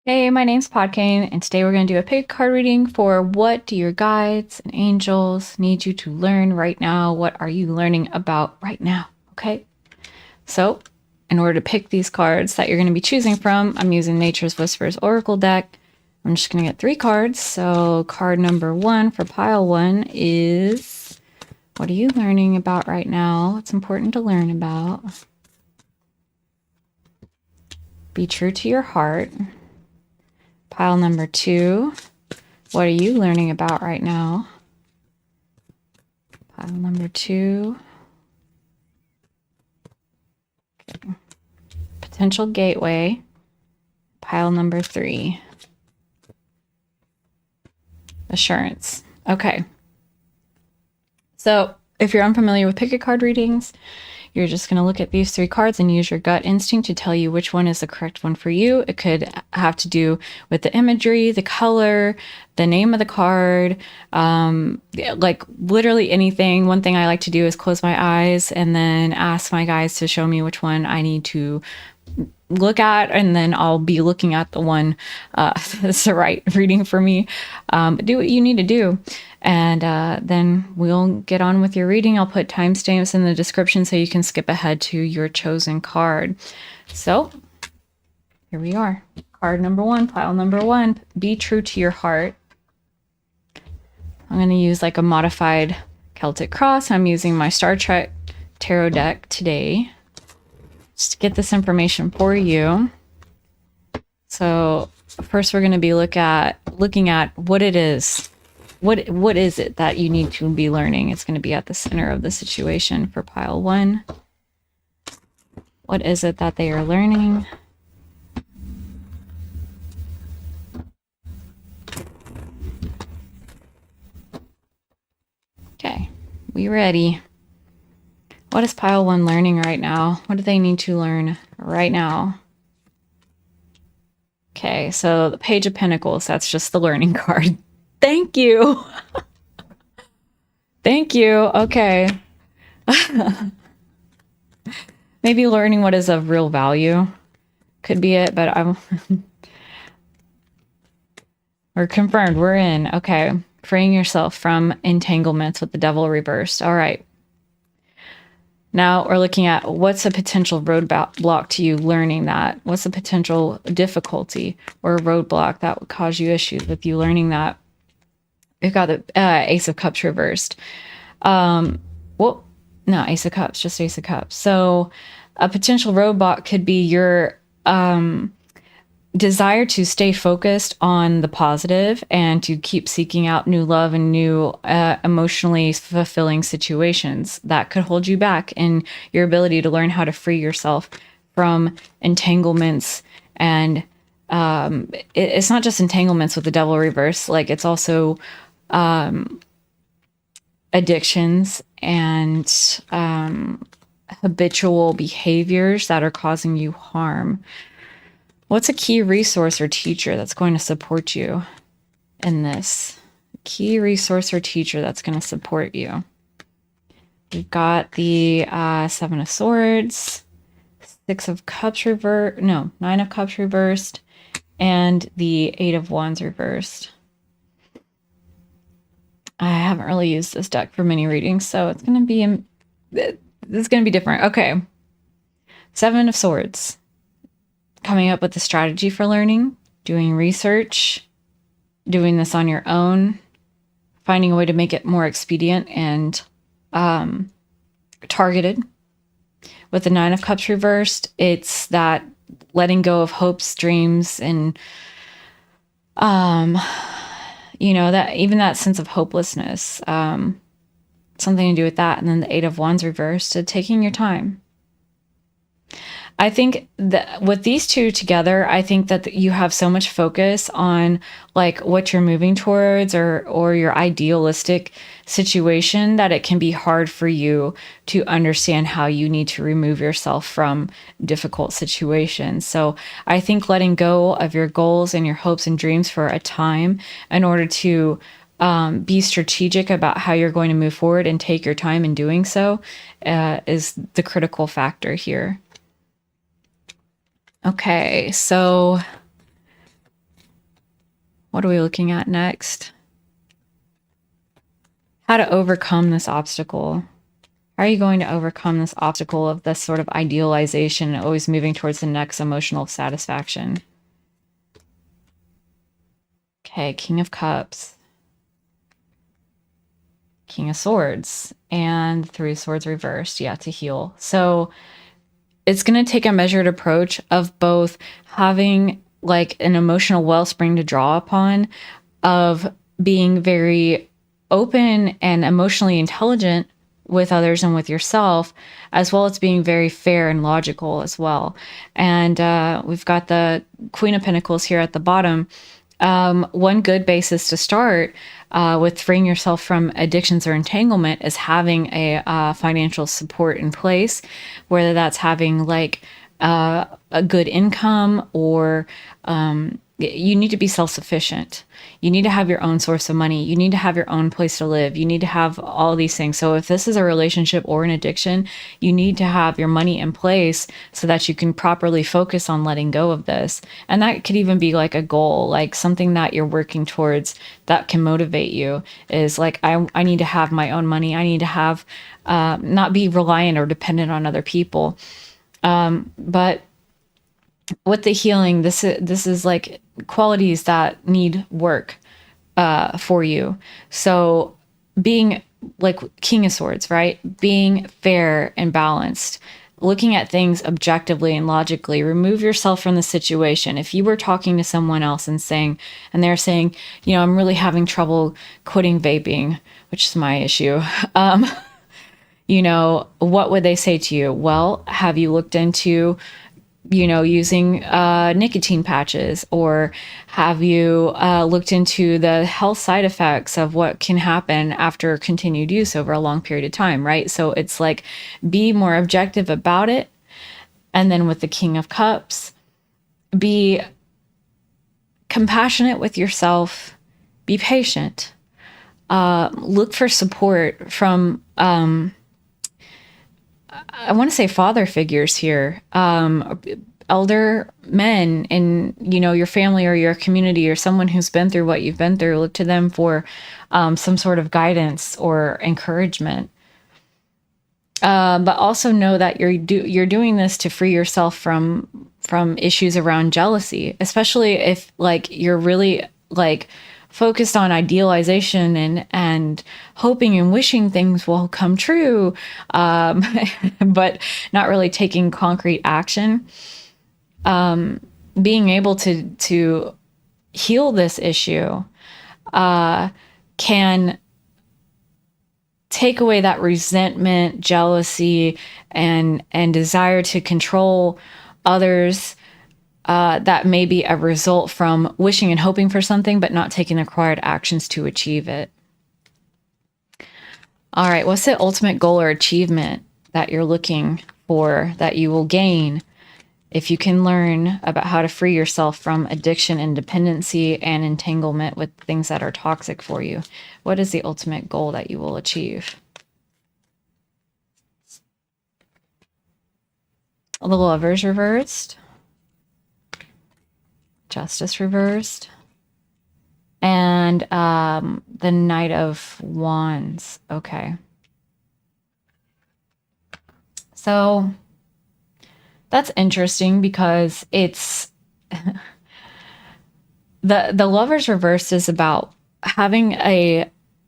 Hey, my name's Podkane, and today we're going to do a pick card reading for what do your guides and angels need you to learn right now? What are you learning about right now? Okay, so in order to pick these cards that you're going to be choosing from, I'm using Nature's Whispers Oracle deck. I'm just going to get 3 cards. So, card number 1 for pile 1 is what are you learning about right now? What's important to learn about? Be true to your heart. Pile number 2, what are you learning about right now? Pile number 2. Okay. Potential gateway. Pile number 3. Assurance. Okay. So if you're unfamiliar with pick a card readings, you're just going to look at these 3 cards and use your gut instinct to tell you which one is the correct one for you. It could have to do with the imagery, the color, the name of the card, like literally anything. One thing I like to do is close my eyes and then ask my guides to show me which one I need to look at, and then I'll be looking at the one that's the right reading for me. Do what you need to do, and then we'll get on with your reading. I'll put timestamps in the description so you can skip ahead to your chosen card. So here we are. Card number 1, pile number 1. Be true to your heart. I'm going to use like a modified Celtic cross. I'm using my Star Trek tarot deck today just to get this information for you. So first we're going to be looking at what it is. What is it that you need to be learning? It's going to be at the center of the situation for pile 1. What is it that they are learning? Okay, we ready. What is pile 1 learning right now? What do they need to learn right now? Okay, so the Page of Pentacles, that's just the learning card. Thank you. Thank you. Okay. Maybe learning what is of real value could be it, but we're confirmed. We're in. Okay. Freeing yourself from entanglements with the devil reversed. All right. Now we're looking at what's a potential roadblock to you learning that. What's a potential difficulty or roadblock that would cause you issues with you learning that? We've got the Ace of Cups reversed. Well, no, Ace of Cups, just Ace of Cups. So a potential roadblock could be your desire to stay focused on the positive and to keep seeking out new love and new emotionally fulfilling situations that could hold you back in your ability to learn how to free yourself from entanglements. And it's not just entanglements with the devil reverse, like it's also addictions and habitual behaviors that are causing you harm. What's a key resource or teacher that's going to support you in this? Key resource or teacher that's going to support you. We've got the 7 of Swords, 6 of Cups reversed, no, 9 of Cups reversed, and the 8 of Wands reversed. I haven't really used this deck for many readings, so it's going to be different. Okay. 7 of Swords. Coming up with a strategy for learning, doing research, doing this on your own, finding a way to make it more expedient and targeted. With the 9 of Cups reversed, it's that letting go of hopes, dreams, and that even that sense of hopelessness, something to do with that. And then the 8 of Wands reversed, so taking your time. I think that with these two together, I think that you have so much focus on like what you're moving towards or your idealistic situation that it can be hard for you to understand how you need to remove yourself from difficult situations. So I think letting go of your goals and your hopes and dreams for a time in order to be strategic about how you're going to move forward and take your time in doing so is the critical factor here. Okay, so What are we looking at next? How to overcome this obstacle. How are you going to overcome this obstacle of this sort of idealization, always moving towards the next emotional satisfaction? Okay, King of Cups, King of Swords, and Three of Swords reversed. Yeah, to heal. So it's going to take a measured approach of both having like an emotional wellspring to draw upon, of being very open and emotionally intelligent with others and with yourself, as well as being very fair and logical as well. And we've got the Queen of Pentacles here at the bottom. One good basis to start with freeing yourself from addictions or entanglement is having a financial support in place, whether that's having like a good income or you need to be self-sufficient. You need to have your own source of money. You need to have your own place to live. You need to have all these things. So if this is a relationship or an addiction, you need to have your money in place so that you can properly focus on letting go of this. And that could even be like a goal, like something that you're working towards that can motivate you is like, I need to have my own money. I need to have, not be reliant or dependent on other people. But with the healing, this is like qualities that need work for you. So being like King of Swords, right? Being fair and balanced, looking at things objectively and logically, remove yourself from the situation. If you were talking to someone else and they're saying, you know, I'm really having trouble quitting vaping, which is my issue. You know, what would they say to you? Well, have you looked into, you know, using nicotine patches, or have you looked into the health side effects of what can happen after continued use over a long period of time, right? So it's like, be more objective about it. And then with the King of Cups, be compassionate with yourself, be patient, look for support from, I want to say father figures here, elder men in, you know, your family or your community, or someone who's been through what you've been through. Look to them for some sort of guidance or encouragement. But also know that you're doing this to free yourself from issues around jealousy, especially if like you're really like focused on idealization and hoping and wishing things will come true, but not really taking concrete action. Being able to heal this issue can take away that resentment, jealousy, and desire to control others, that may be a result from wishing and hoping for something, but not taking the required actions to achieve it. All right, what's the ultimate goal or achievement that you're looking for, that you will gain if you can learn about how to free yourself from addiction and dependency and entanglement with things that are toxic for you? What is the ultimate goal that you will achieve? The Lovers reversed. Justice reversed. And the Knight of Wands. Okay. So that's interesting because it's the Lovers reversed is about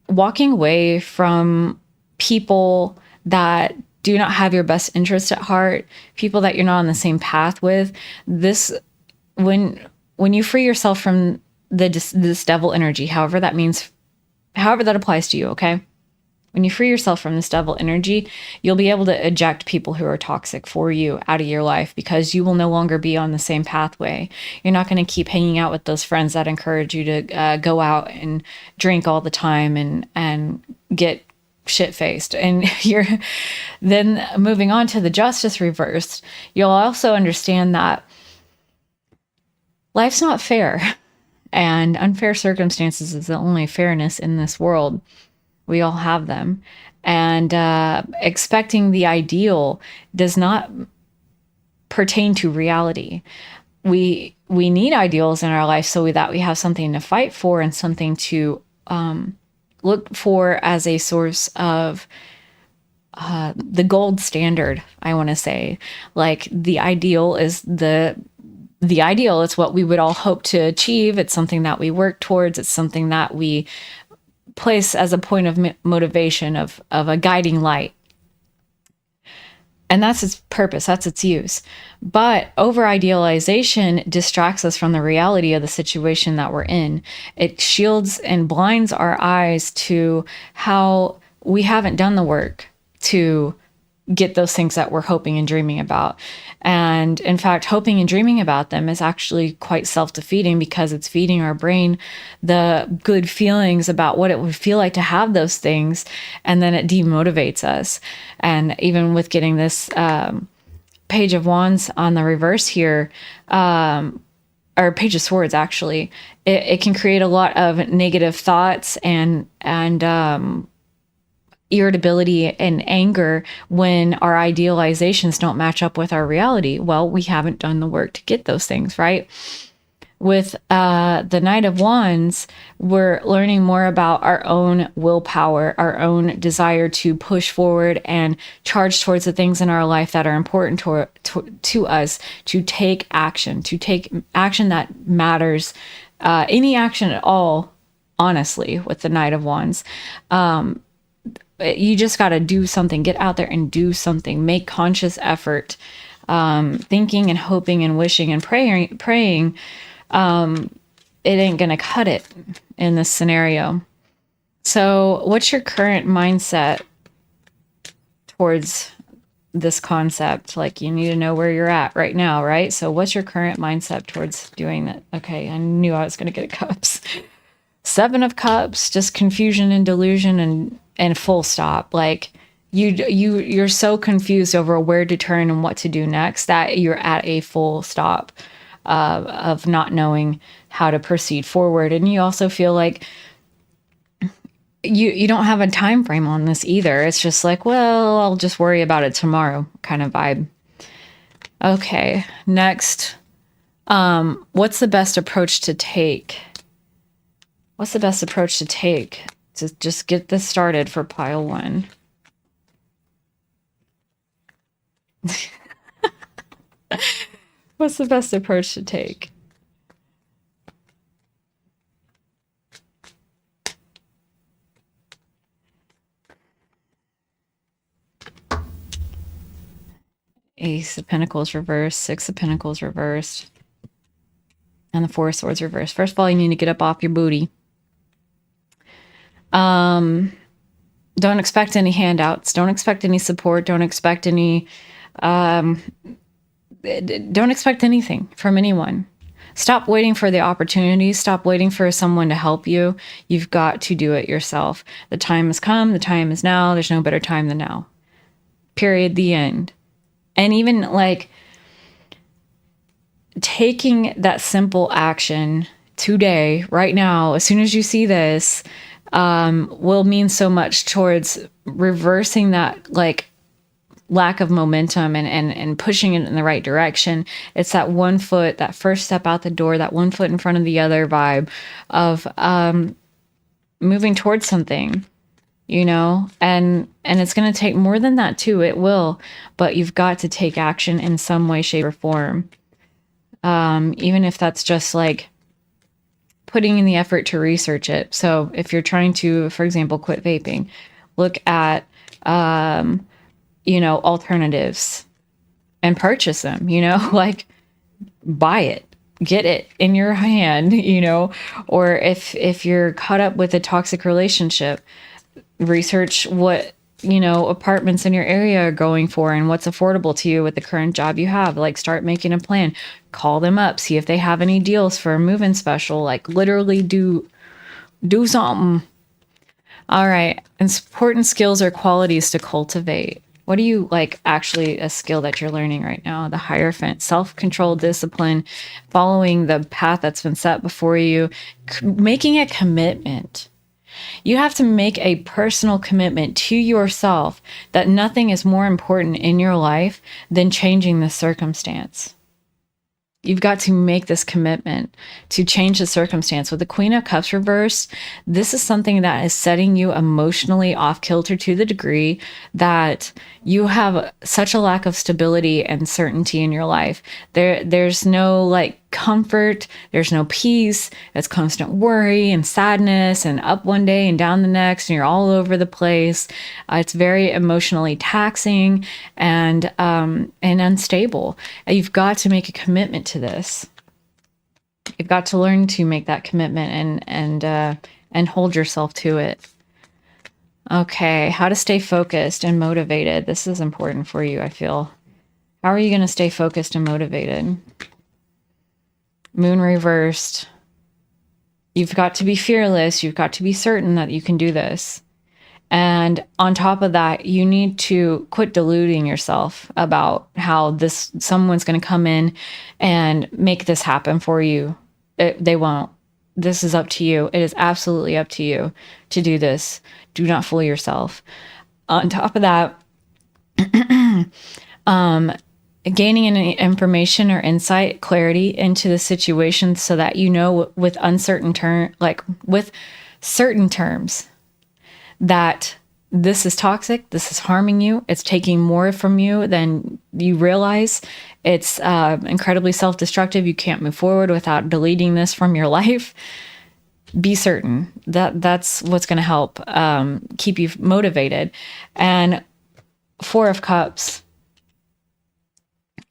walking away from people that do not have your best interest at heart, people that you're not on the same path with. This, when you free yourself from this devil energy, however that means, however that applies to you, okay? When you free yourself from this devil energy, you'll be able to eject people who are toxic for you out of your life, because you will no longer be on the same pathway. You're not going to keep hanging out with those friends that encourage you to go out and drink all the time and get shit-faced. And you're then moving on to the Justice reversed. You'll also understand that life's not fair, and unfair circumstances is the only fairness in this world. We all have them. And expecting the ideal does not pertain to reality. We we need ideals in our life so that we have something to fight for and something to look for as a source of the gold standard, I want to say. Like, the ideal is the ideal. It's what we would all hope to achieve. It's something that we work towards. It's something that we place as a point of motivation, of a guiding light. And that's its purpose, that's its use. But over idealization distracts us from the reality of the situation that we're in. It shields and blinds our eyes to how we haven't done the work to get those things that we're hoping and dreaming about. And in fact, hoping and dreaming about them is actually quite self-defeating, because it's feeding our brain the good feelings about what it would feel like to have those things, and then it demotivates us. And even with getting this Page of Wands on the reverse here, or Page of Swords actually, it can create a lot of negative thoughts and irritability and anger when our idealizations don't match up with our reality. Well, we haven't done the work to get those things, right? With the Knight of Wands, we're learning more about our own willpower, our own desire to push forward and charge towards the things in our life that are important to us, to take action that matters, any action at all, honestly, with the Knight of Wands. You just got to do something, get out there and do something, make conscious effort, thinking and hoping and wishing and praying. It ain't going to cut it in this scenario. So what's your current mindset towards this concept? Like, you need to know where you're at right now, right? So what's your current mindset towards doing that? Okay, I knew I was going to get a Cups. 7 of Cups, just confusion and delusion and full stop. Like, you're so confused over where to turn and what to do next that you're at a full stop of not knowing how to proceed forward. And you also feel like you don't have a time frame on this either. It's just like, well, I'll just worry about it tomorrow kind of vibe. Okay, next. What's the best approach to take? What's the best approach to take to just get this started for pile 1? What's the best approach to take? Ace of Pentacles reversed, 6 of Pentacles reversed, and the 4 of Swords reversed. First of all, you need to get up off your booty. Don't expect any handouts. Don't expect any support. Don't expect any, don't expect anything from anyone. Stop waiting for the opportunities. Stop waiting for someone to help you. You've got to do it yourself. The time has come. The time is now. There's no better time than now. Period. The end. And even like taking that simple action today, right now, as soon as you see this, will mean so much towards reversing that like lack of momentum and pushing it in the right direction. It's that one foot, that first step out the door, that one foot in front of the other vibe of moving towards something, you know, and it's going to take more than that too. It will, but you've got to take action in some way, shape, or form. Even if that's just like putting in the effort to research it. So if you're trying to, for example, quit vaping, look at, you know, alternatives and purchase them, you know, like buy it, get it in your hand, you know, or if you're caught up with a toxic relationship, research what, you know, apartments in your area are going for and what's affordable to you with the current job you have. Like, start making a plan, call them up, see if they have any deals for a move-in special, like literally do something. All right. Important skills or qualities to cultivate. What do you like actually a skill that you're learning right now? The Hierophant, self-control, discipline, following the path that's been set before you, making a commitment. You have to make a personal commitment to yourself that nothing is more important in your life than changing the circumstance. You've got to make this commitment to change the circumstance. With the Queen of Cups reversed, this is something that is setting you emotionally off kilter to the degree that you have such a lack of stability and certainty in your life. There's no like comfort, there's no peace. It's constant worry and sadness, and up one day and down the next, and you're all over the place. It's very emotionally taxing and unstable. You've got to make a commitment to this. You've got to learn to make that commitment and hold yourself to it. Okay, how to stay focused and motivated. This is important for you, I feel. How are you going to stay focused and motivated? Moon reversed. You've got to be fearless. You've got to be certain that you can do this. And on top of that, you need to quit deluding yourself about how someone's going to come in and make this happen for you. They won't. This is up to you. It is absolutely up to you to do this. Do not fool yourself. On top of that, gaining any information or insight, clarity into the situation so that you know with certain terms that this is toxic, this is harming you, it's taking more from you than you realize, it's incredibly self-destructive, you can't move forward without deleting this from your life. Be certain that that's what's going to help keep you motivated. And Four of Cups,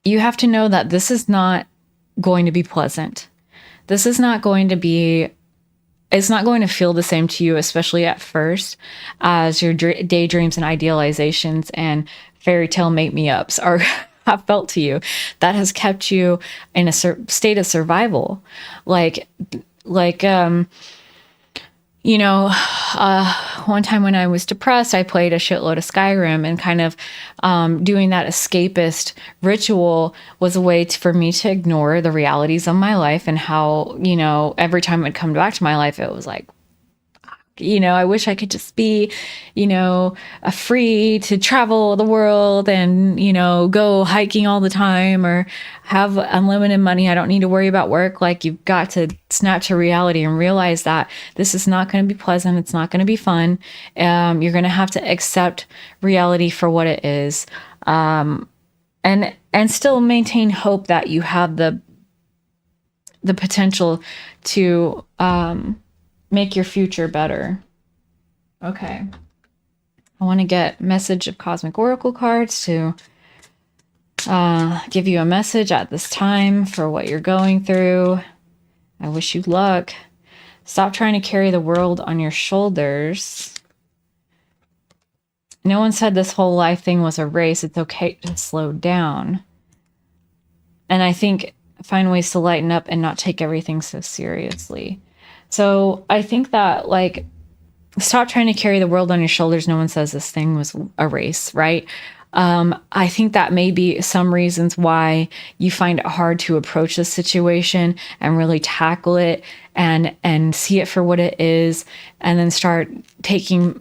you have to know that this is not going to be pleasant. This is not going to be, it's not going to feel the same to you, especially at first, as your daydreams and idealizations and fairy tale make-me-ups are have felt to you. That has kept you in a state of survival. One time when I was depressed, I played a shitload of Skyrim, and kind of doing that escapist ritual was a way for me to ignore the realities of my life and how, every time it would come back to my life, it was like, I wish I could just be, free to travel the world and, go hiking all the time or have unlimited money. I don't need to worry about work. Like, you've got to snap to reality and realize that this is not going to be pleasant. It's not going to be fun. You're going to have to accept reality for what it is. And still maintain hope that you have the potential to, make your future better. Okay. I want to get message of Cosmic Oracle cards to give you a message at this time for what you're going through. I wish you luck. Stop trying to carry the world on your shoulders. No one said this whole life thing was a race. It's okay to slow down. And I think find ways to lighten up and not take everything so seriously. So I think that, stop trying to carry the world on your shoulders. No one says this thing was a race, right? I think that may be some reasons why you find it hard to approach this situation and really tackle it and see it for what it is, and then start taking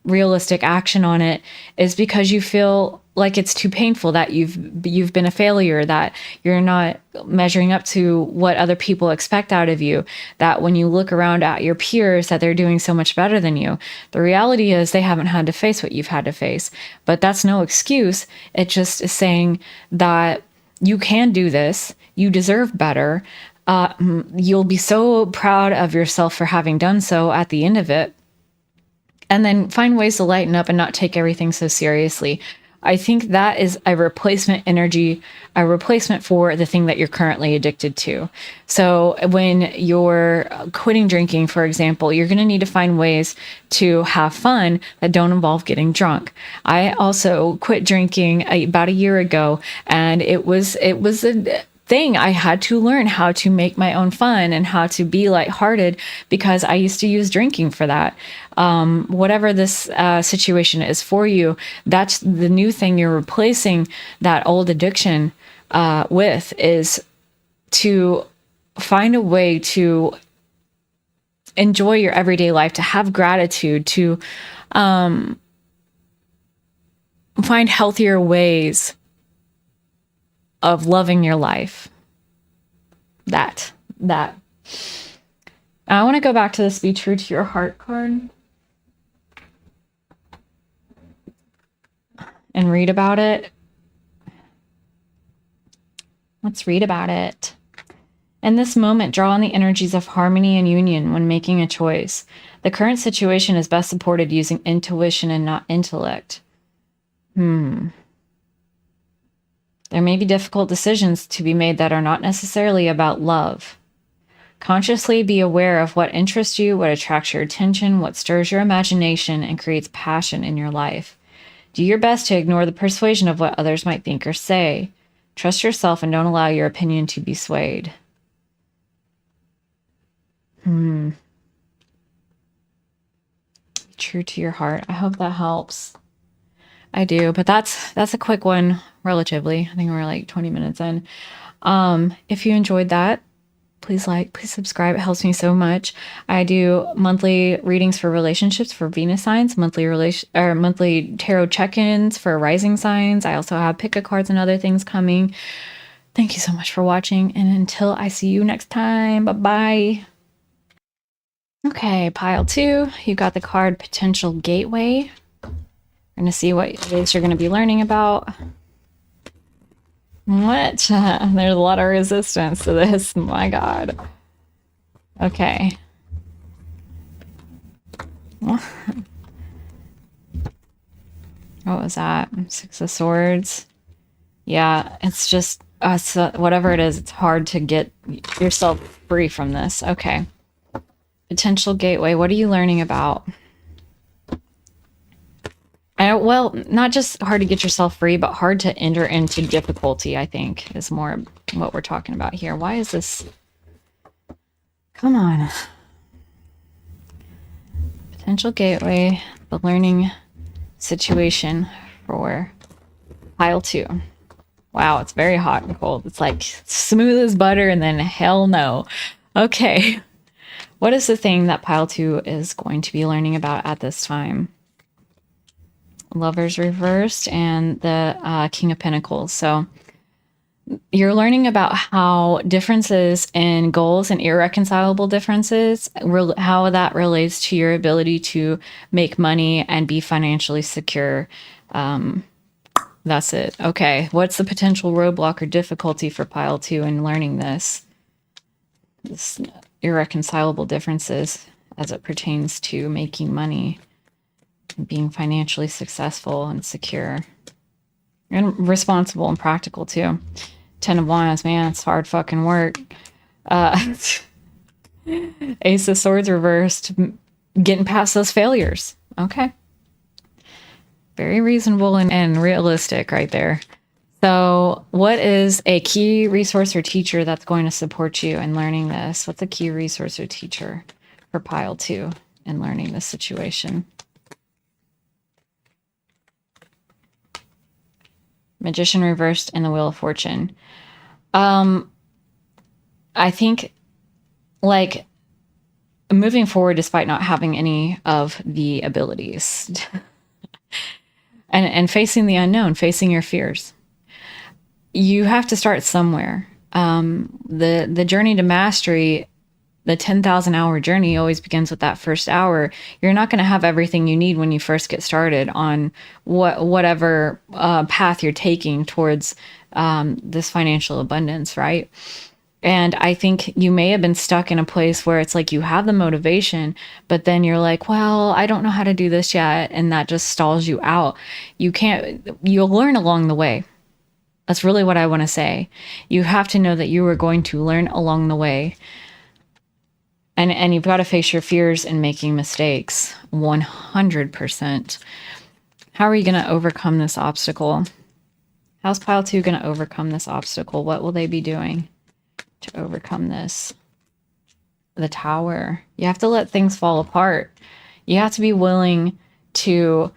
realistic action on it, is because you feel like it's too painful, that you've been a failure, that you're not measuring up to what other people expect out of you, that when you look around at your peers that they're doing so much better than you. The reality is they haven't had to face what you've had to face, but that's no excuse. It just is saying that you can do this, you deserve better. You'll be so proud of yourself for having done so at the end of it. And then find ways to lighten up and not take everything so seriously. I think that is a replacement energy, a replacement for the thing that you're currently addicted to. So when you're quitting drinking, for example, you're going to need to find ways to have fun that don't involve getting drunk. I also quit drinking about a year ago, and it was a thing. I had to learn how to make my own fun and how to be lighthearted, because I used to use drinking for that. Whatever this situation is for you, that's the new thing you're replacing that old addiction with, is to find a way to enjoy your everyday life, to have gratitude, to find healthier ways of loving your life. That. I want to go back to this Be True to Your Heart card and read about it. Let's read about it. In this moment, draw on the energies of harmony and union when making a choice. The current situation is best supported using intuition and not intellect. There may be difficult decisions to be made that are not necessarily about love. Consciously be aware of what interests you, what attracts your attention, what stirs your imagination, and creates passion in your life. Do your best to ignore the persuasion of what others might think or say. Trust yourself and don't allow your opinion to be swayed. True to your heart. I hope that helps. I do, but that's a quick one, relatively. I think we're like 20 minutes in. If you enjoyed that, please subscribe. It helps me so much. I do monthly readings for relationships for Venus signs, monthly tarot check-ins for rising signs. I also have pick a cards and other things coming. Thank you so much for watching, and until I see you next time, bye-bye. Okay, pile 2, you got the card Potential Gateway. We're going to see what it is you're going to be learning about. What? There's a lot of resistance to this. My God. Okay. What was that? 6 of Swords. Yeah, it's just whatever it is, it's hard to get yourself free from this. Okay. Potential Gateway. What are you learning about? Well, not just hard to get yourself free, but hard to enter into difficulty, I think, is more what we're talking about here. Why is this? Come on. Potential Gateway, the learning situation for pile 2. Wow, it's very hot and cold. It's like smooth as butter and then hell no. Okay. What is the thing that pile 2 is going to be learning about at this time? Lovers reversed and the King of Pentacles. So you're learning about how differences in goals and irreconcilable differences, how that relates to your ability to make money and be financially secure. That's it. Okay. What's the potential roadblock or difficulty for pile 2 in learning this? This irreconcilable differences as it pertains to making money and being financially successful and secure and responsible and practical too. 10 of Wands, man, it's hard fucking work. Ace of Swords reversed, getting past those failures. Okay. Very reasonable and realistic right there. So what is a key resource or teacher that's going to support you in learning this? What's a key resource or teacher for pile 2 in learning this situation? Magician reversed and the Wheel of Fortune. I think like moving forward despite not having any of the abilities and facing the unknown, facing your fears. You have to start somewhere. The journey to mastery, the 10,000 hour journey always begins with that first hour. You're not going to have everything you need when you first get started on whatever path you're taking towards this financial abundance, right? And I think you may have been stuck in a place where it's like you have the motivation, but then you're like, well, I don't know how to do this yet. And that just stalls you out. You'll learn along the way. That's really what I want to say. You have to know that you are going to learn along the way. And you've got to face your fears and making mistakes 100%. How are you going to overcome this obstacle? How's pile 2 going to overcome this obstacle? What will they be doing to overcome this? The Tower. You have to let things fall apart. You have to be willing to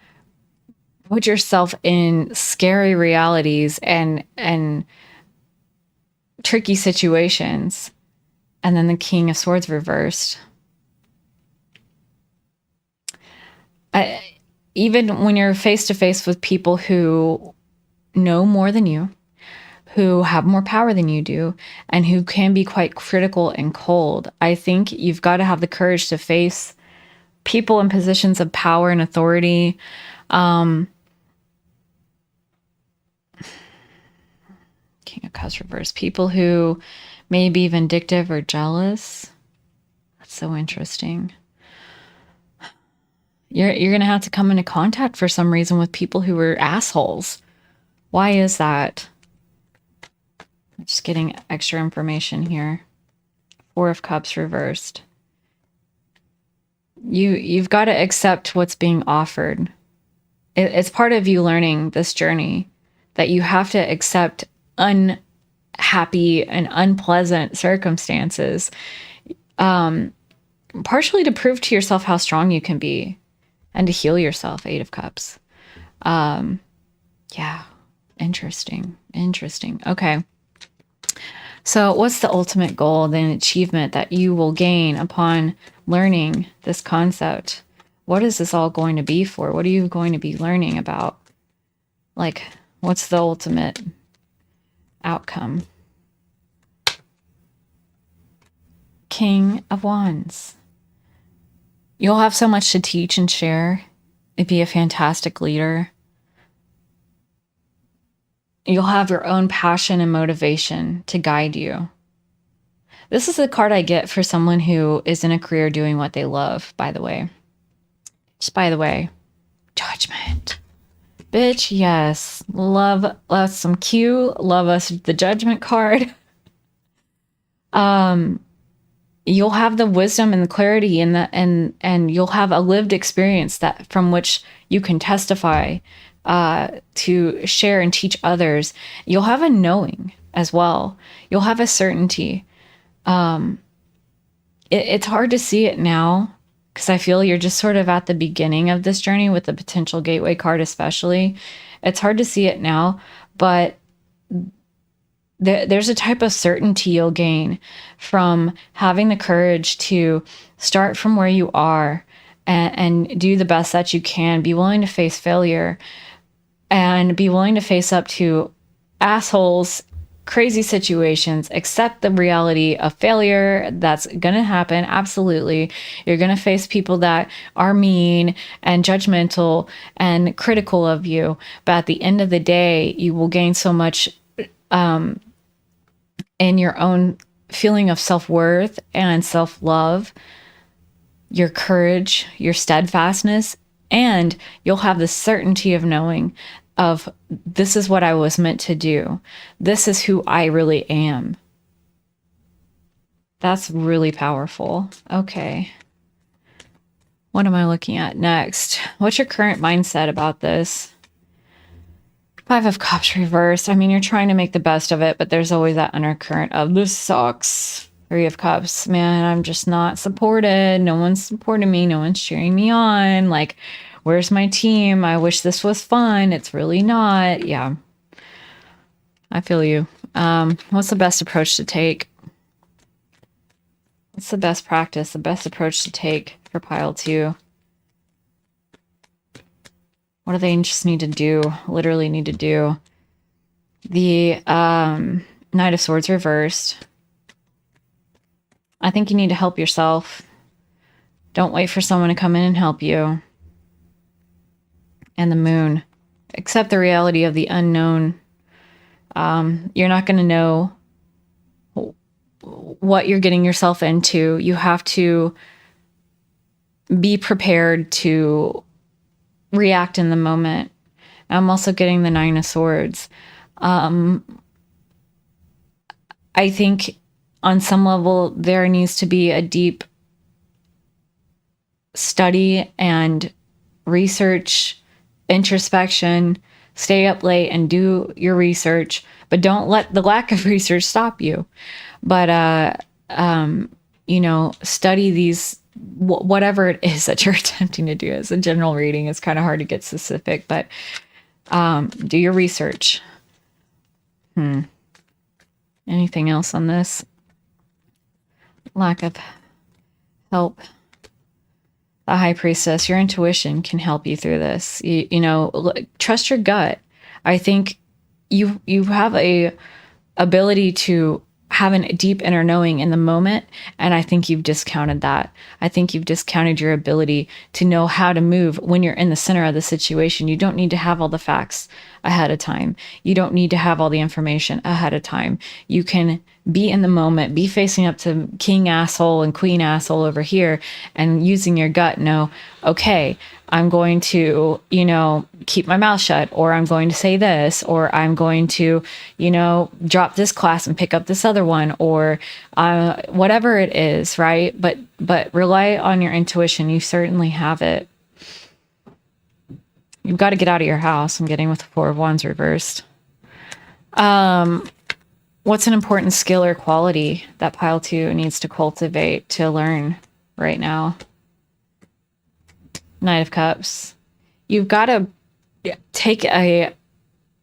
put yourself in scary realities and tricky situations. And then the King of Swords reversed. Even when you're face to face with people who know more than you, who have more power than you do and who can be quite critical and cold. I think you've got to have the courage to face people in positions of power and authority. King of Cups reversed. People who may be vindictive or jealous. That's so interesting. You're going to have to come into contact for some reason with people who are assholes. Why is that? I'm just getting extra information here. Four of Cups reversed. You've got to accept what's being offered. It's part of you learning this journey that you have to accept unhappy and unpleasant circumstances, partially to prove to yourself how strong you can be and to heal yourself. 8 of Cups. Yeah, interesting. Okay. So what's the ultimate goal, the achievement that you will gain upon learning this concept? What is this all going to be for? What are you going to be learning about? Like, what's the ultimate outcome? King of Wands. You'll have so much to teach and share. You'd be a fantastic leader. You'll have your own passion and motivation to guide you. This is the card I get for someone who is in a career doing what they love, by the way. Just by the way. Judgment. Bitch, yes. Love us some Q. Love us the Judgment card. You'll have the wisdom and the clarity and you'll have a lived experience that from which you can testify to share and teach others. You'll have a knowing as well. You'll have a certainty. It's hard to see it now because I feel you're just sort of at the beginning of this journey with the potential gateway card especially. It's hard to see it now, but there's a type of certainty you'll gain from having the courage to start from where you are and do the best that you can. Be willing to face failure and be willing to face up to assholes, crazy situations, accept the reality of failure. That's going to happen. Absolutely. You're going to face people that are mean and judgmental and critical of you. But at the end of the day, you will gain so much in your own feeling of self-worth and self-love, your courage, your steadfastness, and you'll have the certainty of knowing of this is what I was meant to do. This is who I really am. That's really powerful. Okay. What am I looking at next? What's your current mindset about this? 5 of Cups reversed. I mean, you're trying to make the best of it, but there's always that undercurrent of this sucks. 3 of Cups. Man, I'm just not supported. No one's supporting me. No one's cheering me on. Like, where's my team? I wish this was fun. It's really not. Yeah. I feel you. What's the best approach to take? What's the best practice, the best approach to take for pile 2? What do they just need to do? Literally need to do. The Knight of Swords reversed. I think you need to help yourself. Don't wait for someone to come in and help you. And the Moon. Accept the reality of the unknown. You're not going to know what you're getting yourself into. You have to be prepared to react in the moment. I'm also getting the 9 of Swords. I think on some level there needs to be a deep study and research, introspection. Stay up late and do your research, but don't let the lack of research stop you. But study these, whatever it is that you're attempting to do. As a general reading, it's kind of hard to get specific, but do your research. Anything else on this? Lack of help. The High Priestess, your intuition can help you through this. Trust your gut. I think you have a ability to have a deep inner knowing in the moment. And I think you've discounted that. I think you've discounted your ability to know how to move when you're in the center of the situation. You don't need to have all the facts ahead of time. You don't need to have all the information ahead of time. You can be in the moment, be facing up to king asshole and queen asshole over here, and using your gut know, okay, I'm going to, keep my mouth shut, or I'm going to say this, or I'm going to, drop this class and pick up this other one, or whatever it is, right? But rely on your intuition. You certainly have it. You've got to get out of your house. I'm getting with the Four of Wands reversed. What's an important skill or quality that pile 2 needs to cultivate to learn right now? Knight of Cups. You've got to take a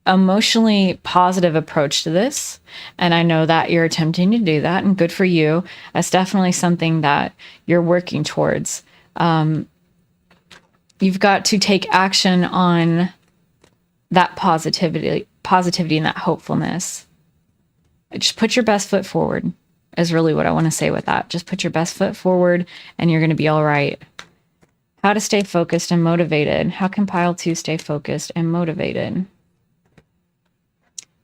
emotionally positive approach to this. And I know that you're attempting to do that, and good for you. That's definitely something that you're working towards. You've got to take action on that positivity and that hopefulness. Just put your best foot forward is really what I want to say with that. Just put your best foot forward and you're going to be all right. How to stay focused and motivated. How can pile 2 stay focused and motivated?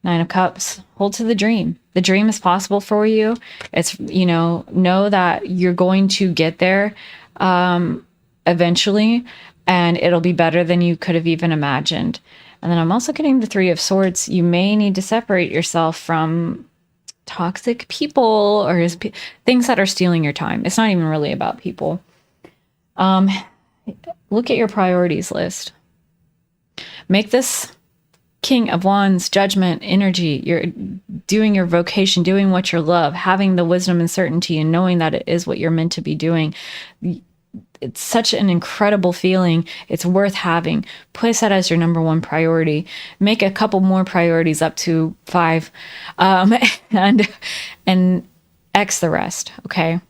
Nine of Cups. Hold to the dream. The dream is possible for you. It's, know that you're going to get there eventually, and it'll be better than you could have even imagined. And then I'm also getting the Three of Swords. You may need to separate yourself from toxic people or things that are stealing your time. It's not even really about people. Look at your priorities list. Make this King of Wands judgment energy. You're doing your vocation, doing what you love, having the wisdom and certainty and knowing that it is what you're meant to be doing. It's such an incredible feeling. It's worth having. Place that as your number 1 priority. Make a couple more priorities up to 5, and X the rest. Okay,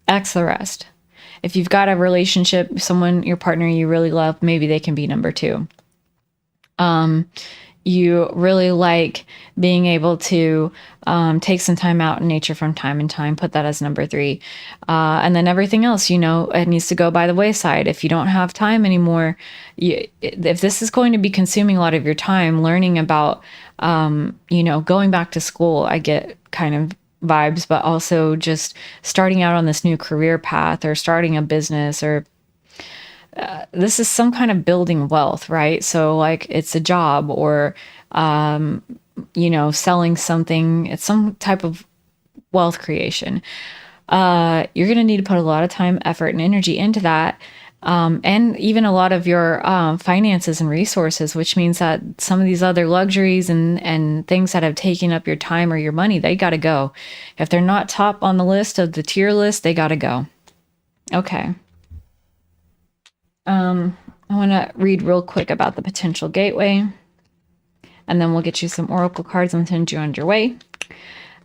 X the rest. If you've got a relationship, someone, your partner you really love, maybe they can be number 2. You really like being able to take some time out in nature from time to time, put that as number 3. And then everything else, it needs to go by the wayside. If you don't have time anymore, if this is going to be consuming a lot of your time, learning about, going back to school, I get kind of vibes, but also just starting out on this new career path or starting a business or this is some kind of building wealth, right? So like it's a job or, selling something. It's some type of wealth creation. You're going to need to put a lot of time, effort, and energy into that. And even a lot of your finances and resources, which means that some of these other luxuries and things that have taken up your time or your money, they got to go. If they're not top on the list of the tier list, they got to go. Okay. I want to read real quick about the potential gateway, and then we'll get you some oracle cards and send you on your way.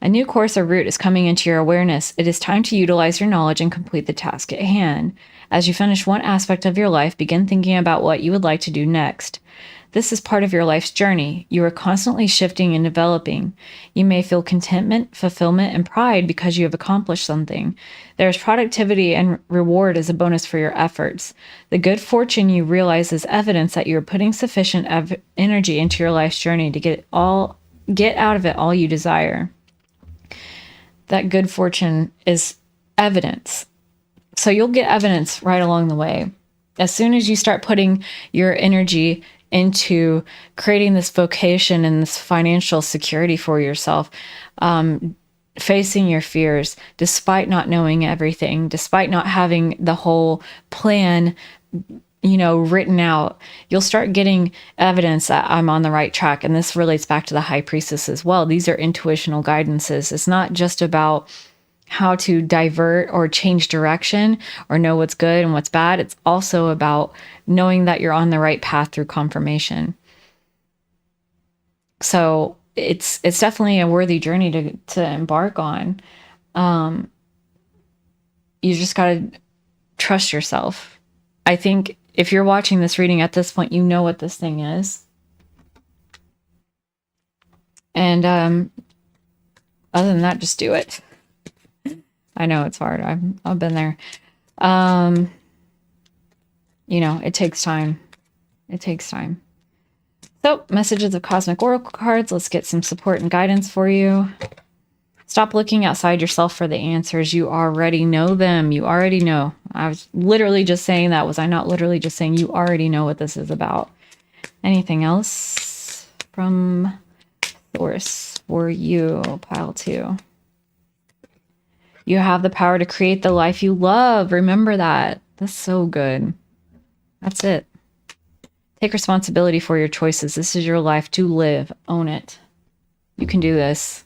A new course or route is coming into your awareness. It is time to utilize your knowledge and complete the task at hand. As you finish one aspect of your life, begin thinking about what you would like to do next. This is part of your life's journey. You are constantly shifting and developing. You may feel contentment, fulfillment, and pride because you have accomplished something. There is productivity and reward as a bonus for your efforts. The good fortune you realize is evidence that you are putting sufficient energy into your life's journey to get out of it all you desire. That good fortune is evidence. So you'll get evidence right along the way. As soon as you start putting your energy into creating this vocation and this financial security for yourself, facing your fears, despite not knowing everything, despite not having the whole plan, written out, you'll start getting evidence that I'm on the right track. And this relates back to the High Priestess as well. These are intuitional guidances. It's not just about how to divert or change direction or know what's good and what's bad. It's also about knowing that you're on the right path through confirmation. So it's definitely a worthy journey to embark on. You just got to trust yourself. I think if you're watching this reading at this point, you know what this thing is. And Other than that, just do it. I know it's hard. I've been there. Um, it takes time. It takes time. So, messages of cosmic oracle cards. Let's get some support and guidance for you. Stop looking outside yourself for the answers. You already know them. You already know. I was literally just saying that. Was I not literally just saying you already know what this is about? Anything else from Source for you, pile 2? You have the power to create the life you love. Remember that. That's so good. That's it. Take responsibility for your choices. This is your life to live. Own it. You can do this.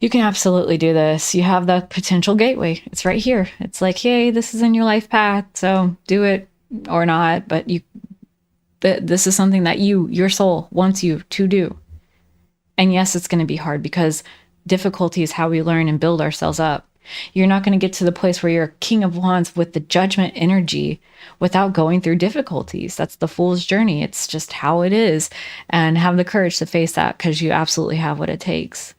You can absolutely do this. You have the potential gateway. It's right here. It's like, hey, this is in your life path. So do it or not. But this is something that your soul wants you to do. And yes, it's going to be hard because difficulty is how we learn and build ourselves up. You're not going to get to the place where you're a king of wands with the judgment energy without going through difficulties. That's the fool's journey. It's just how it is. And have the courage to face that because you absolutely have what it takes.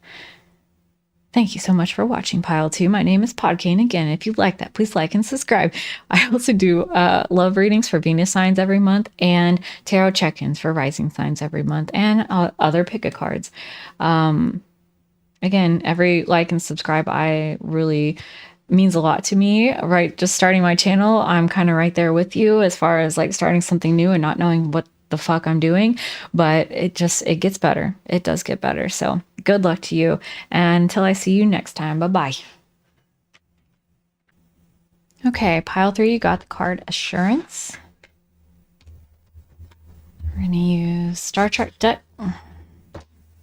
Thank you so much for watching Pile 2. My name is Podkane. Again, if you like that, please like and subscribe. I also do love readings for Venus signs every month and tarot check-ins for rising signs every month and other pick-a cards. Again, every like and subscribe, I really means a lot to me, right? Just starting my channel, I'm kind of right there with you as far as like starting something new and not knowing what the fuck I'm doing, but it gets better. It does get better. So good luck to you. And until I see you next time, bye-bye. Okay, pile 3, you got the card Assurance. We're going to use Star Chart deck.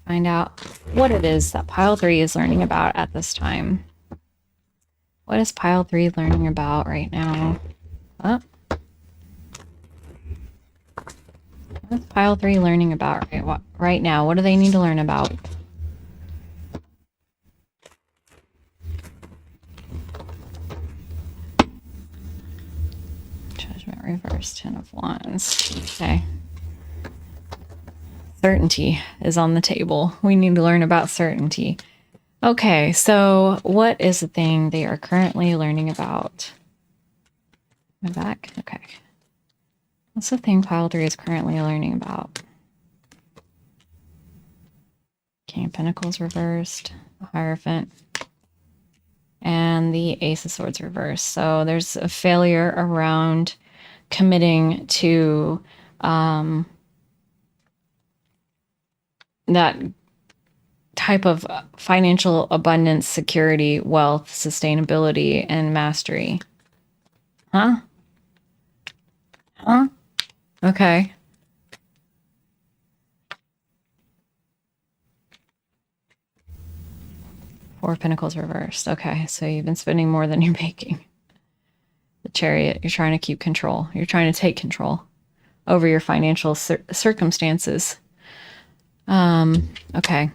Find out what it is that pile 3 is learning about at this time. What is pile 3 learning about right now? Oh. What's pile 3 learning about right now? What do they need to learn about? Judgment reverse, 10 of Wands. Okay. Certainty is on the table. We need to learn about certainty. Okay, so what is the thing they are currently learning about? Am I back? Okay. What's the thing pile 3 is currently learning about? King of Pentacles reversed, Hierophant, and the Ace of Swords reversed. So there's a failure around committing to that type of financial abundance, security, wealth, sustainability, and mastery. Huh? Huh? Okay. Four of Pentacles reversed. Okay, so you've been spending more than you're making. The Chariot, you're trying to keep control. You're trying to take control over your financial circumstances. Okay.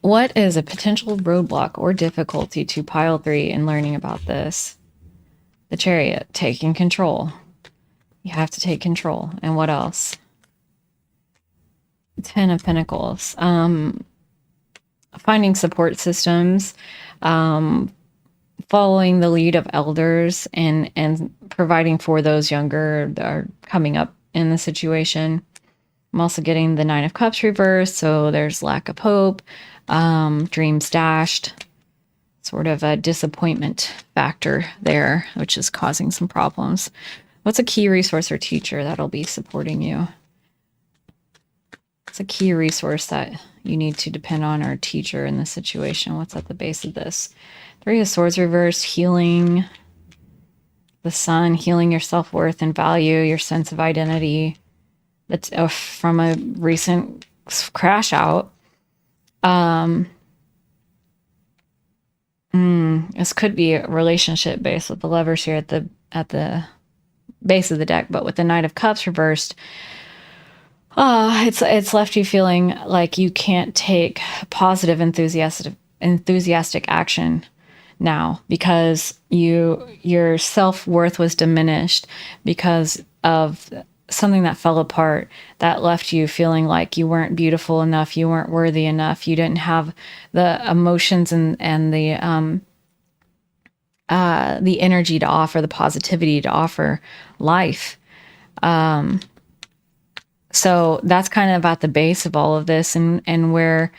What is a potential roadblock or difficulty to pile 3 in learning about this? The Chariot, taking control. You have to take control. And what else? 10 of Pentacles. Finding support systems, following the lead of elders, and providing for those younger that are coming up in the situation. I'm also getting the 9 of Cups reversed, so there's lack of hope, dreams dashed, sort of a disappointment factor there, which is causing some problems. What's a key resource or teacher that'll be supporting you? It's a key resource that you need to depend on, or a teacher in this situation. What's at the base of this? 3 of Swords reversed, healing the Sun, healing your self-worth and value, your sense of identity. That's from a recent crash out. This could be a relationship based with the Lovers here at the base of the deck, but with the Knight of Cups reversed, it's left you feeling like you can't take positive, enthusiastic action now because your self-worth was diminished because of something that fell apart, that left you feeling like you weren't beautiful enough, you weren't worthy enough, you didn't have the emotions and the energy to offer, the positivity to offer life. So that's kind of at the base of all of this, and where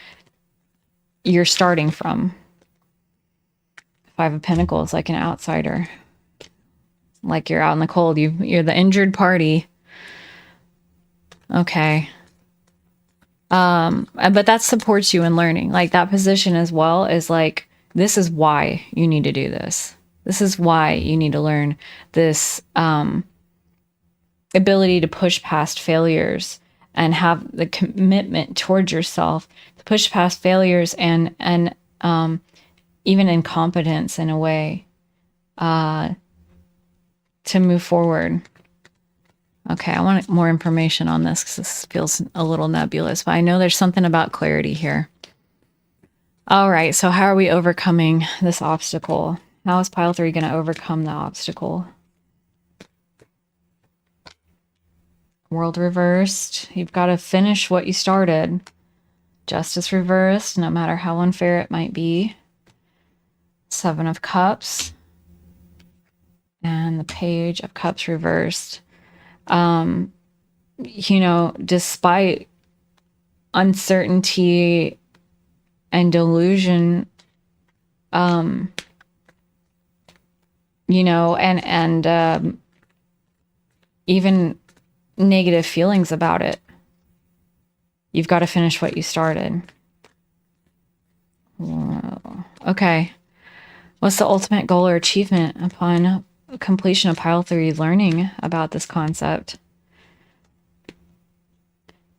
you're starting from. Five of Pentacles, like an outsider, like you're out in the cold. You're the injured party. Okay. But that supports you in learning. Like that position as well is like, this is why you need to do this. This is why you need to learn this ability to push past failures and have the commitment towards yourself to push past failures and even incompetence in a way to move forward. Okay, I want more information on this because this feels a little nebulous, but I know there's something about clarity here. All right, so how are we overcoming this obstacle? How is pile 3 going to overcome the obstacle? World reversed. You've got to finish what you started. Justice reversed, no matter how unfair it might be. 7 of Cups. And the Page of Cups reversed. You know, despite uncertainty and delusion, you know, and even negative feelings about it, you've got to finish what you started. Whoa. Okay. What's the ultimate goal or achievement upon completion of pile 3, learning about this concept?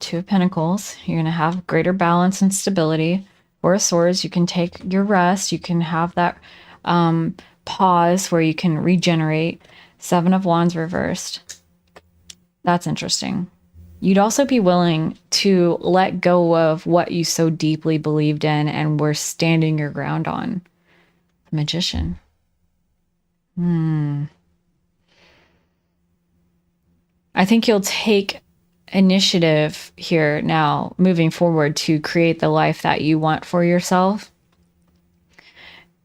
2 of Pentacles. You're going to have greater balance and stability. 4 of Swords. You can take your rest. You can have that pause where you can regenerate. 7 of Wands reversed. That's interesting. You'd also be willing to let go of what you so deeply believed in and were standing your ground on. Magician. I think you'll take initiative here now, moving forward, to create the life that you want for yourself.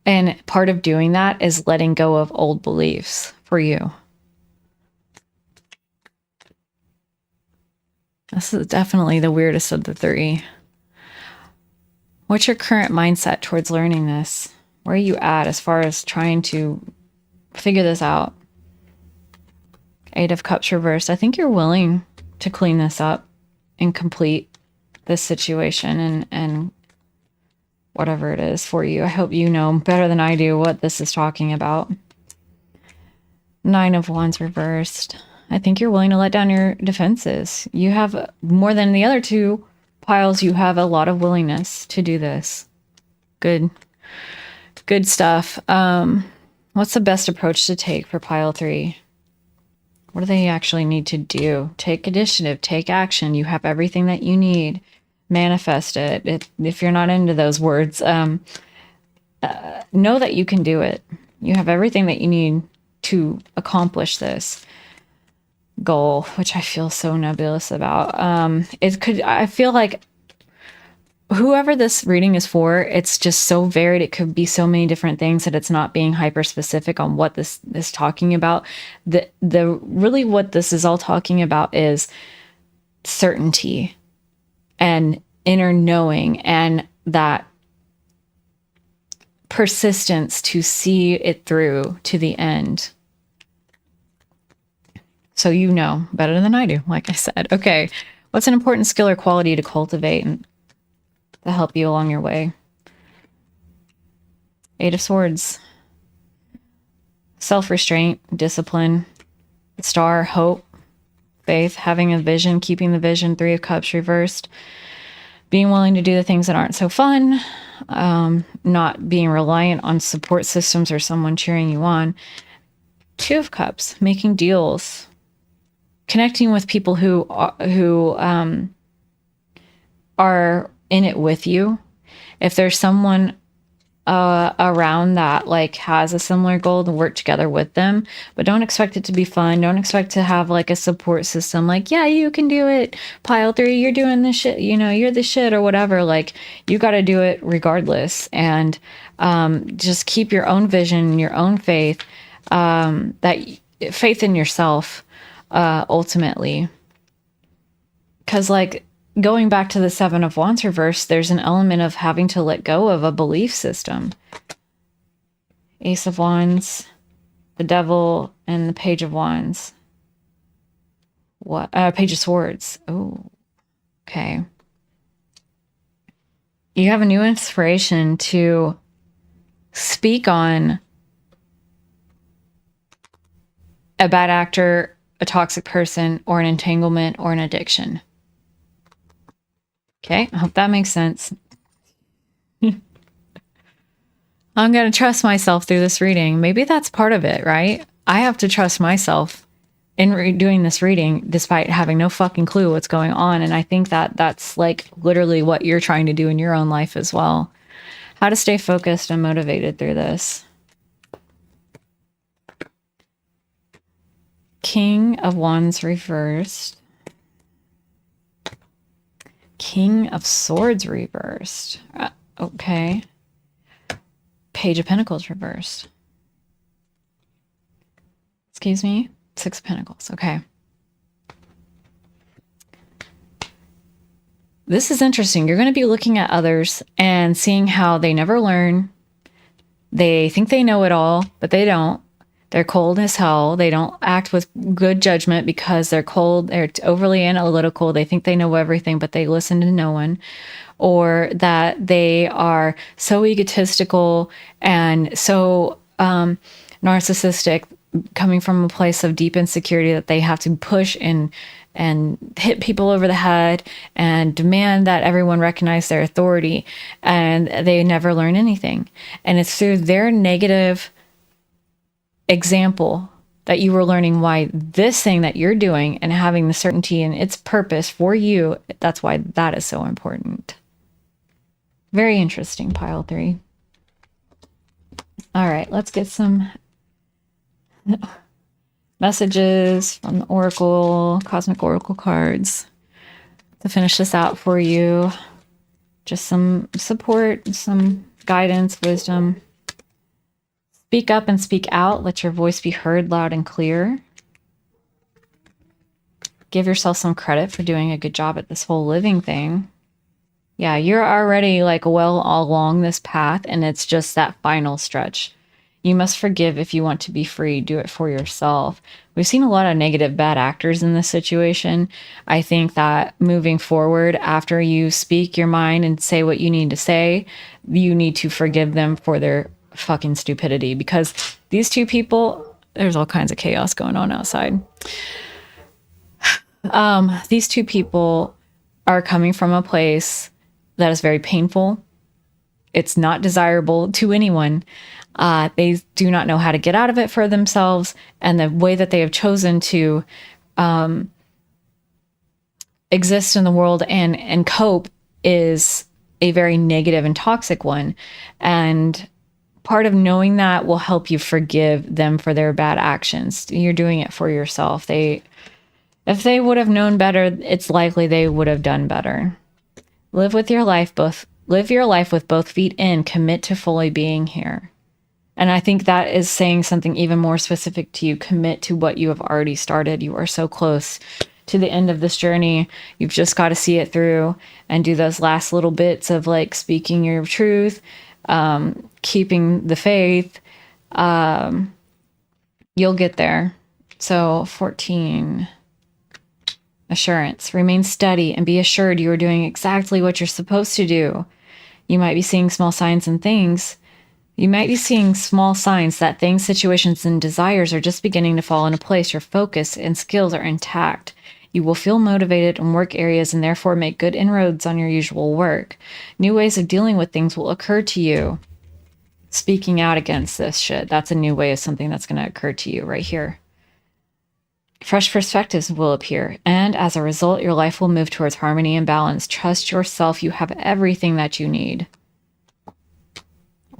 And part of doing that is letting go of old beliefs for you. This is definitely the weirdest of the 3. What's your current mindset towards learning this? Where are you at as far as trying to figure this out? 8 of Cups reversed. I think you're willing to clean this up and complete this situation and whatever it is for you. I hope you know better than I do what this is talking about. 9 of Wands reversed. I think you're willing to let down your defenses. You have, more than the other 2 piles, you have a lot of willingness to do this. Good stuff. What's the best approach to take for pile 3? What do they actually need to do? Take initiative, take action. You have everything that you need. Manifest it. If you're not into those words, know that you can do it. You have everything that you need to accomplish this goal, which I feel so nebulous about. I feel like whoever this reading is for, it's just so varied. It could be so many different things that it's not being hyper specific on what this is talking about. Really what this is all talking about is certainty and inner knowing and that persistence to see it through to the end. So you know better than I do, like I said. Okay, what's an important skill or quality to cultivate and to help you along your way? 8 of Swords. Self-restraint, discipline, Star, hope, faith, having a vision, keeping the vision. 3 of Cups reversed. Being willing to do the things that aren't so fun. Not being reliant on support systems or someone cheering you on. 2 of Cups, making deals. Connecting with people who are in it with you. If there's someone around that like has a similar goal to work together with them, but don't expect it to be fun. Don't expect to have like a support system like, yeah, you can do it, pile 3, you're doing this shit, you know, you're the shit or whatever. Like, you got to do it regardless, and just keep your own vision, your own faith, that faith in yourself, ultimately. Because like, going back to the Seven of Wands reverse, there's an element of having to let go of a belief system. Ace of Wands, the Devil, and the Page of Wands. What? Page of Swords. Oh, okay. You have a new inspiration to speak on a bad actor, a toxic person, or an entanglement, or an addiction. Okay, I hope that makes sense. I'm going to trust myself through this reading. Maybe that's part of it, right? I have to trust myself in doing this reading despite having no fucking clue what's going on. And I think that that's like literally what you're trying to do in your own life as well. How to stay focused and motivated through this. King of Wands reversed. King of Swords reversed. Okay. Page of Pentacles reversed. Excuse me. 6 of Pentacles. Okay. This is interesting. You're going to be looking at others and seeing how they never learn. They think they know it all, but they don't. They're cold as hell. They don't act with good judgment because they're cold. They're overly analytical. They think they know everything, but they listen to no one. Or that they are so egotistical and so narcissistic, coming from a place of deep insecurity, that they have to push and hit people over the head and demand that everyone recognize their authority, and they never learn anything. And it's through their negative example that you were learning why this thing that you're doing and having the certainty in its purpose for you, that's why that is so important. Very interesting, pile 3. All right, let's get some messages from the Oracle, Cosmic Oracle cards to finish this out for you. Just some support, some guidance, wisdom. Speak up and speak out. Let your voice be heard loud and clear. Give yourself some credit for doing a good job at this whole living thing. Yeah, you're already like well along this path, and it's just that final stretch. You must forgive if you want to be free. Do it for yourself. We've seen a lot of negative bad actors in this situation. I think that moving forward, after you speak your mind and say what you need to say, you need to forgive them for their fucking stupidity, because these two people, there's all kinds of chaos going on outside. These two people are coming from a place that is very painful. It's not desirable to anyone. They do not know how to get out of it for themselves, and the way that they have chosen to exist in the world and cope is a very negative and toxic one. And part of knowing that will help you forgive them for their bad actions. You're doing it for yourself. If they would have known better, it's likely they would have done better. Live your life with both feet in. Commit to fully being here. And I think that is saying something even more specific to you. Commit to what you have already started. You are so close to the end of this journey. You've just got to see it through and do those last little bits of like speaking your truth, keeping the faith. You'll get there. So 14. Assurance. Remain steady and be assured you are doing exactly what you're supposed to do. You might be seeing small signs and things. You might be seeing small signs that things, situations, and desires are just beginning to fall into place. Your focus and skills are intact. You will feel motivated in work areas and therefore make good inroads on your usual work. New ways of dealing with things will occur to you. Speaking out against this shit, that's a new way of something that's going to occur to you right here. Fresh perspectives will appear, and as a result, your life will move towards harmony and balance. Trust yourself. You have everything that you need.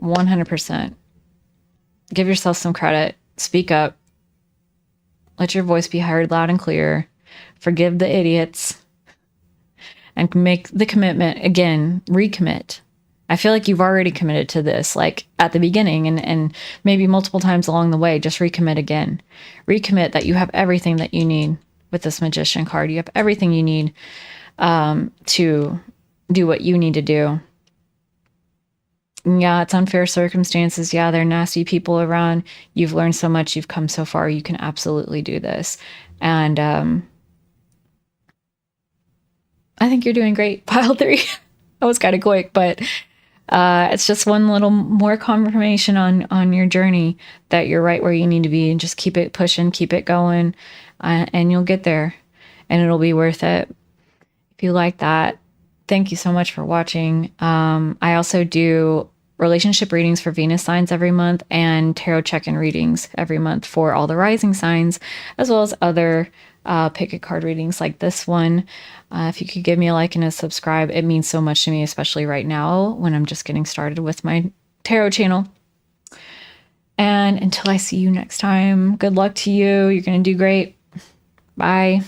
100%. Give yourself some credit. Speak up. Let your voice be heard loud and clear. Forgive the idiots. And make the commitment again. Recommit. I feel like you've already committed to this, like at the beginning and maybe multiple times along the way. Just recommit again. Recommit that you have everything that you need with this Magician card. You have everything you need to do what you need to do. Yeah, it's unfair circumstances. Yeah, there are nasty people around. You've learned so much. You've come so far. You can absolutely do this. And I think you're doing great. Pile 3. That was kind of quick, but it's just one little more confirmation on your journey that you're right where you need to be, and just keep it pushing, keep it going, and you'll get there, and it'll be worth it. If you like that, thank you so much for watching. I also do relationship readings for Venus signs every month and tarot check-in readings every month for all the rising signs, as well as other pick a card readings like this one. If you could give me a like and a subscribe, it means so much to me, especially right now when I'm just getting started with my tarot channel. And until I see you next time, good luck to you. You're going to do great. Bye.